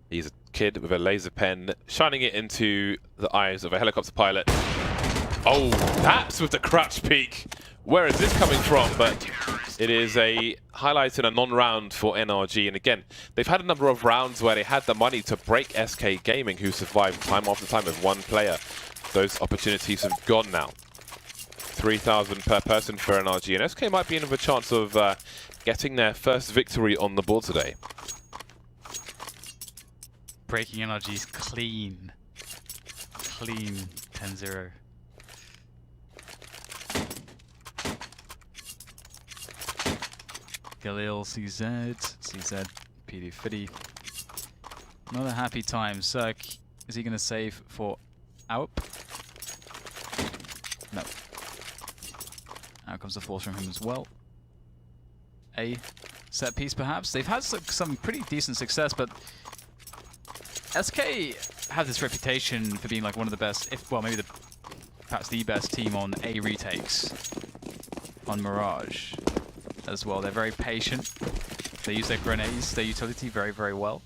He's a kid with a laser pen, shining it into the eyes of a helicopter pilot. Oh, Daps with the crouch peek. Where is this coming from? But it is a highlight in a non-round for NRG. And again, they've had a number of rounds where they had the money to break SK Gaming, who survived time after time with one player. Those opportunities have gone now. 3,000 per person for NRG. And SK might be in with a chance of getting their first victory on the board today. Breaking NRG's clean. Clean 10-0. Galil, CZ, PD Fitty. Not a happy time. Cirque, is he going to save for Aup? No. Out comes the force from him as well. A set piece perhaps. They've had some pretty decent success, but SK have this reputation for being like one of the best, well maybe perhaps the best team on A retakes on Mirage as well. They're very patient. They use their grenades, their utility very, very well.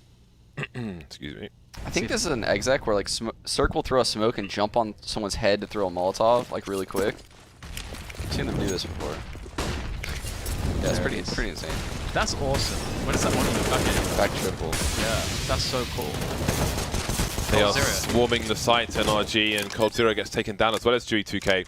Excuse me. I think this is an exec where like Cirque will throw a smoke and jump on someone's head to throw a Molotov like really quick. I've seen them do this before. Yeah, it's pretty insane. That's awesome. What is that one in the bucket? Back triple. Yeah, that's so cool. They are swarming the site, NRG, and Cold Zero gets taken down as well as Dewey 2K.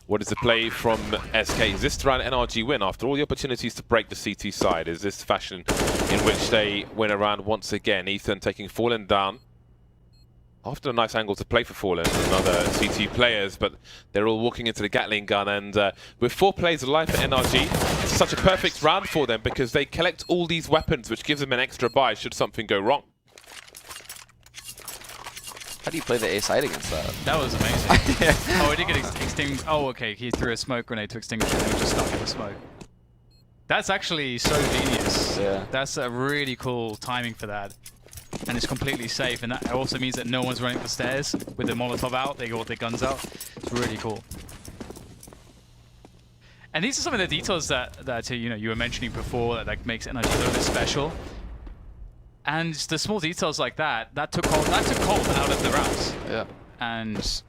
What is the play from SK? Is this to round NRG win after all the opportunities to break the CT side? Is this fashion in which they win around once again? Ethan taking Fallen down. After a nice angle to play for Fallen and other CT players, but they're all walking into the Gatling gun, and with 4 plays alive for NRG, it's such a perfect round for them because they collect all these weapons, which gives them an extra buy should something go wrong. How do you play the A side against that? That was amazing. Oh, he did get extinguished. Oh, okay. He threw a smoke grenade to extinguish it and he was just stuck in the smoke. That's actually so genius. Yeah. That's a really cool timing for that. And it's completely safe. And that also means that no one's running up the stairs with the Molotov out. They got their guns out. It's really cool. And these are some of the details that you know, you were mentioning before that like makes NRG a little bit special. And the small details like that took Colt out of the rounds. Yeah. And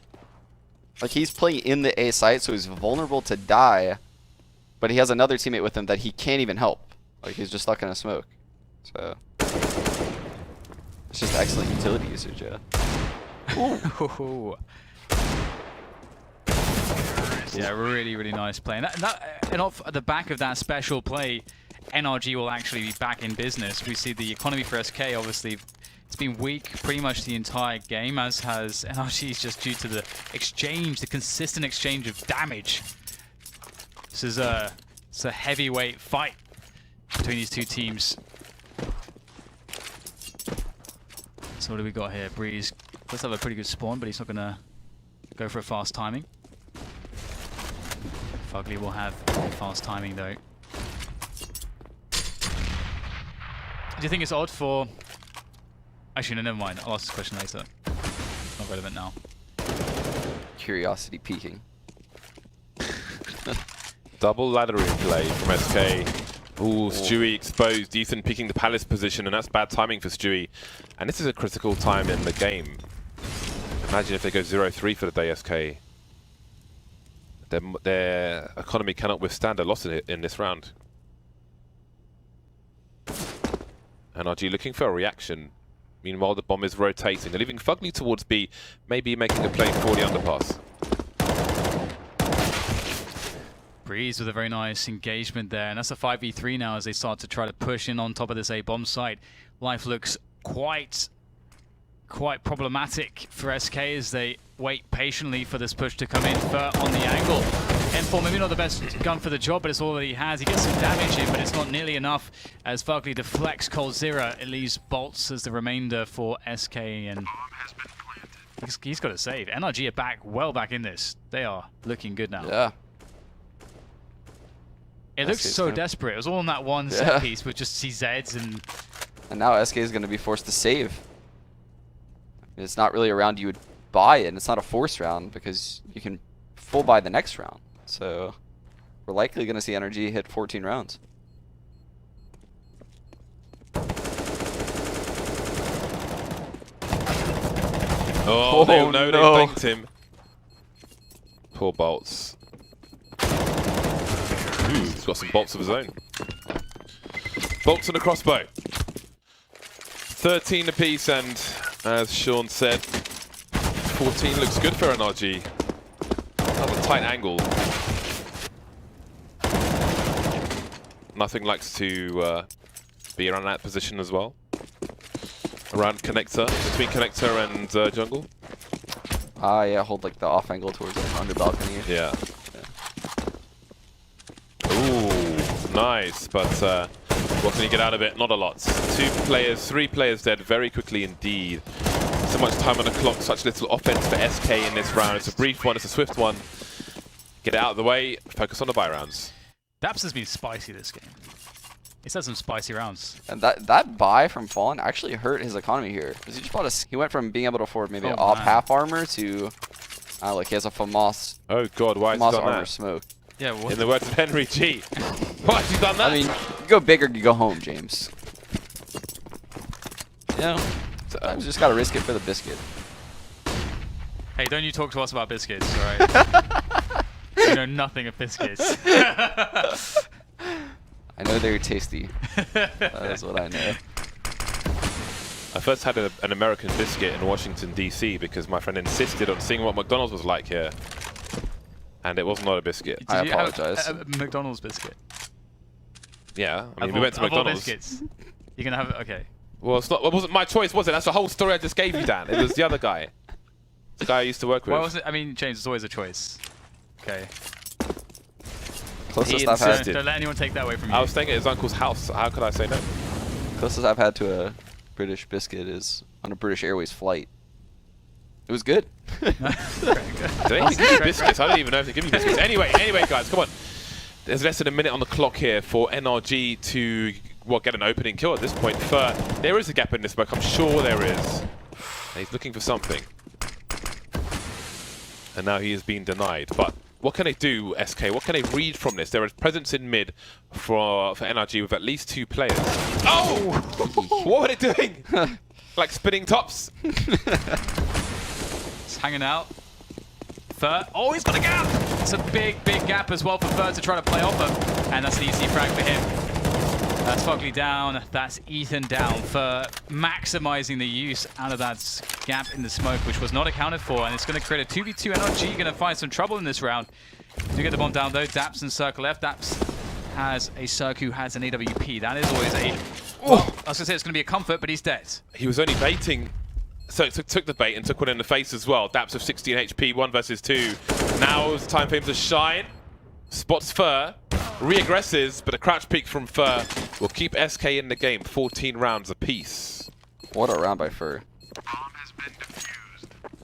like he's playing in the A site, so he's vulnerable to die, but he has another teammate with him that he can't even help. Like he's just stuck in a smoke. So it's just excellent utility usage, yeah. Ooh. Yeah, really, really nice play. And off the back of that special play, NRG will actually be back in business. We see the economy for SK, obviously, it's been weak pretty much the entire game, as has NRG, just due to the exchange, the consistent exchange of damage. This is it's a heavyweight fight between these two teams. So what do we got here? Breeze does have a pretty good spawn, but he's not going to go for a fast timing. Fugly will have fast timing though. Do you think it's odd for... Actually, no, never mind. I'll ask this question later. It's not relevant now. Curiosity peaking. Double laddering play from SK. Ooh, Stewie exposed. Ethan picking the Palace position, and that's bad timing for Stewie. And this is a critical time in the game. Imagine if they go 0-3 for the day, SK. Their economy cannot withstand a loss in this round. NRG looking for a reaction. Meanwhile, the bomb is rotating. They're leaving Fugly towards B, maybe making a play for the underpass. Breeze with a very nice engagement there, and that's a 5v3 now as they start to try to push in on top of this A bomb site. Life looks quite problematic for SK as they wait patiently for this push to come in on the angle. M4 maybe not the best gun for the job, but it's all that he has. He gets some damage in, but it's not nearly enough as Fugly deflects Coldzera. It leaves bolts as the remainder for SK, and he's got to save. NRG are well back in this. They are looking good now. Yeah. It looks so desperate. It was all in that one set piece with just CZs and now SK is going to be forced to save. It's not really a round you would buy it, and it's not a forced round because you can full buy the next round. So we're likely going to see NRG hit 14 rounds. Oh, no, they blanked him. Poor bolts. Ooh, he's got some bolts of his own. Bolts and a crossbow. 13 apiece, and as Sean said, 14 looks good for NRG. Another tight angle. Nothing likes to be around that position as well. Around connector, between connector and jungle. Yeah, hold like the off angle towards the under balcony. Yeah. Ooh, nice, but what can you get out of it? Not a lot. 3 players dead very quickly indeed. So much time on the clock, such little offense for SK in this round. It's a brief one, it's a swift one. Get it out of the way, focus on the buy rounds. Daps has been spicy this game. He's had some spicy rounds. And that buy from Fallen actually hurt his economy here. Because he just bought he went from being able to afford maybe an off half armor to like he has a FAMAS. Oh god, why has he done armor that? smoke. Yeah, what? In the words of NRG. Why has he done that? I mean, you go big or you go home, James. You know, sometimes you just gotta risk it for the biscuit. Hey, don't you talk to us about biscuits, alright? You know nothing of biscuits. I know they're tasty. That is what I know. I first had an American biscuit in Washington, D.C. because my friend insisted on seeing what McDonald's was like here. And it was not a biscuit. I apologize. A McDonald's biscuit? Yeah, I mean, we went to McDonald's. Biscuits. You're going to have it? Okay. Well, it wasn't my choice, was it? That's the whole story I just gave you, Dan. It was the other guy. The guy I used to work with. Why was it? I mean, James, it's always a choice. Okay. Closest I've had. Don't let anyone take that away from you. I was staying at his uncle's house. How could I say no? Closest I've had to a British biscuit is on a British Airways flight. It was good. Do they even give you biscuits? I don't even know if they give you biscuits. Anyway, guys, come on. There's less than a minute on the clock here for NRG to get an opening kill at this point. There is a gap in this smoke. I'm sure there is. And he's looking for something. And now he is being denied. But what can they do, SK? What can they read from this? There is presence in mid for NRG with at least 2 players. Oh! What were they doing? Like spinning tops? He's hanging out. Fur. Oh, he's got a gap! It's a big, big gap as well for Fur to try to play off of. And that's an easy frag for him. That's Fugly down. That's Ethan down for maximizing the use out of that gap in the smoke, which was not accounted for. And it's going to create a 2v2. NRG going to find some trouble in this round. Do get the bomb down though. Daps and Circle left. Daps has a Cirque who has an AWP. That is always a... Well, I was going to say it's going to be a comfort, but he's dead. He was only baiting, so took the bait and took one in the face as well. Daps with 16 HP, 1 versus 2. Now it's time for him to shine. Spots Fur, re-aggresses, but a crouch peek from Fur will keep SK in the game. 14 rounds apiece. What a round by Fur.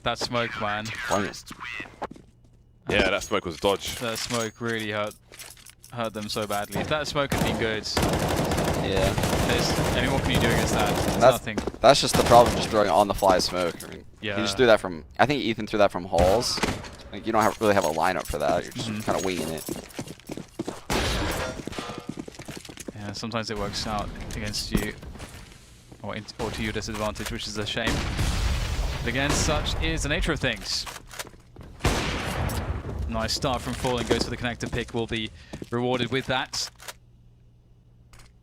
That smoke, man. Yeah, that smoke was dodge. That smoke really hurt them so badly. If that smoke had been good, yeah. I mean, what can you do against that? There's nothing. That's just the problem, just throwing on-the-fly smoke. I mean, yeah. He just threw that from... I think Ethan threw that from halls. Like, you don't really have a lineup for that. You're just kind of winging it. Yeah, sometimes it works out against you, or to your disadvantage, which is a shame. But again, such is the nature of things. Nice start from Fallen, goes for the connector pick, will be rewarded with that.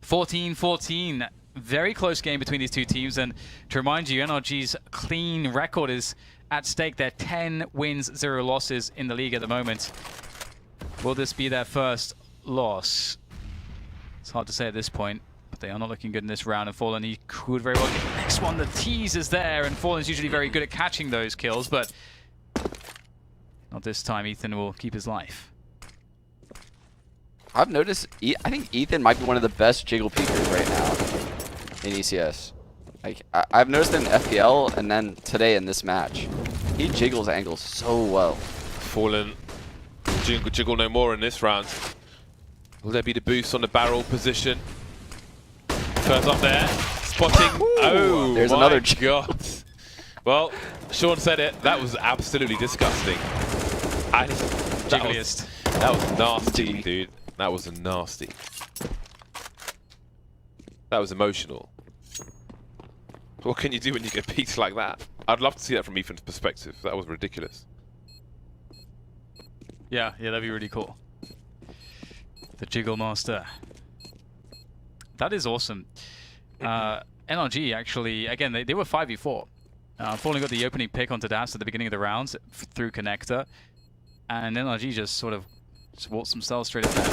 14-14, very close game between these two teams, and to remind you, NRG's clean record is at stake. They're 10 wins, 0 losses in the league at the moment. Will this be their first loss? It's hard to say at this point, but they are not looking good in this round, and Fallen, he could very well get the next one. The tease is there, and Fallen's usually very good at catching those kills, but not this time. Ethan will keep his life. I've noticed, I think Ethan might be one of the best jiggle peekers right now in ECS. Like, I've noticed it in FPL and then today in this match. He jiggles angles so well. Fallen jiggle no more in this round. Will there be the boost on the barrel position? Turns up there, spotting. Oh, there's another jiggle. God. Well, Sean said it. That was absolutely disgusting. Jiggliest. That was nasty, dude. That was nasty. That was emotional. What can you do when you get peaked like that? I'd love to see that from Ethan's perspective. That was ridiculous. Yeah, that'd be really cool. The Jiggle Master. That is awesome. NRG actually, again, they were 5v4. Fallen got the opening pick onto Daps at the beginning of the round through Connector. And NRG just sort of waltzed themselves straight in there.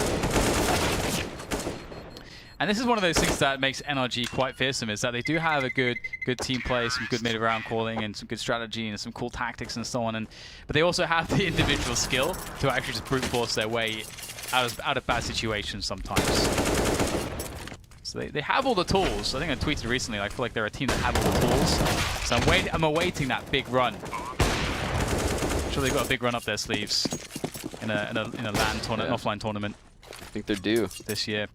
And this is one of those things that makes NRG quite fearsome, is that they do have a good team play, some good mid-round calling, and some good strategy, and some cool tactics and so on. But they also have the individual skill to actually just brute force their way out of bad situations sometimes. So they have all the tools. I think I tweeted recently, I feel like they're a team that have all the tools. So I'm awaiting that big run. I'm sure they've got a big run up their sleeves in a LAN tournament, offline tournament. I think they're due this year.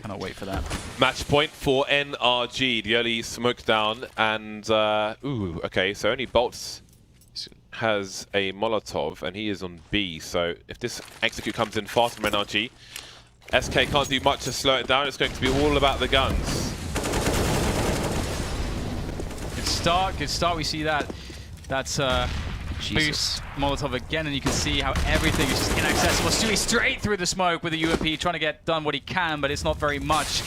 Cannot wait for that. Match point for NRG, the early smoke down, and ooh, okay, so only Bolts has a Molotov, and he is on B, so if this execute comes in fast from NRG, SK can't do much to slow it down. It's going to be all about the guns. Good start. We see that. That's boost Molotov again, and you can see how everything is just inaccessible. Stewie straight through the smoke with the UMP, trying to get done what he can, but it's not very much.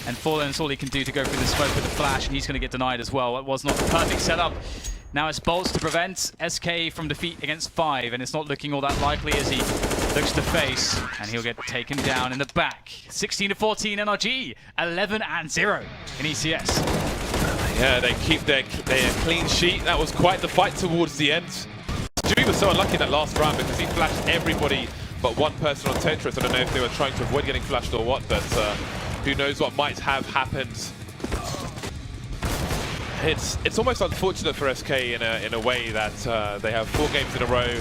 And Fallen's all he can do to go through the smoke with the flash, and he's going to get denied as well. It was not the perfect setup. Now it's Bolts to prevent SK from defeat against 5, and it's not looking all that likely as he looks to face, and he'll get taken down in the back. 16-14 NRG, 11-0 in ECS. Yeah, they keep their clean sheet. That was quite the fight towards the end. Stewie was so unlucky in that last round because he flashed everybody but one person on Tetris. I don't know if they were trying to avoid getting flashed or what, but who knows what might have happened. It's almost unfortunate for SK in a way that they have 4 games in a row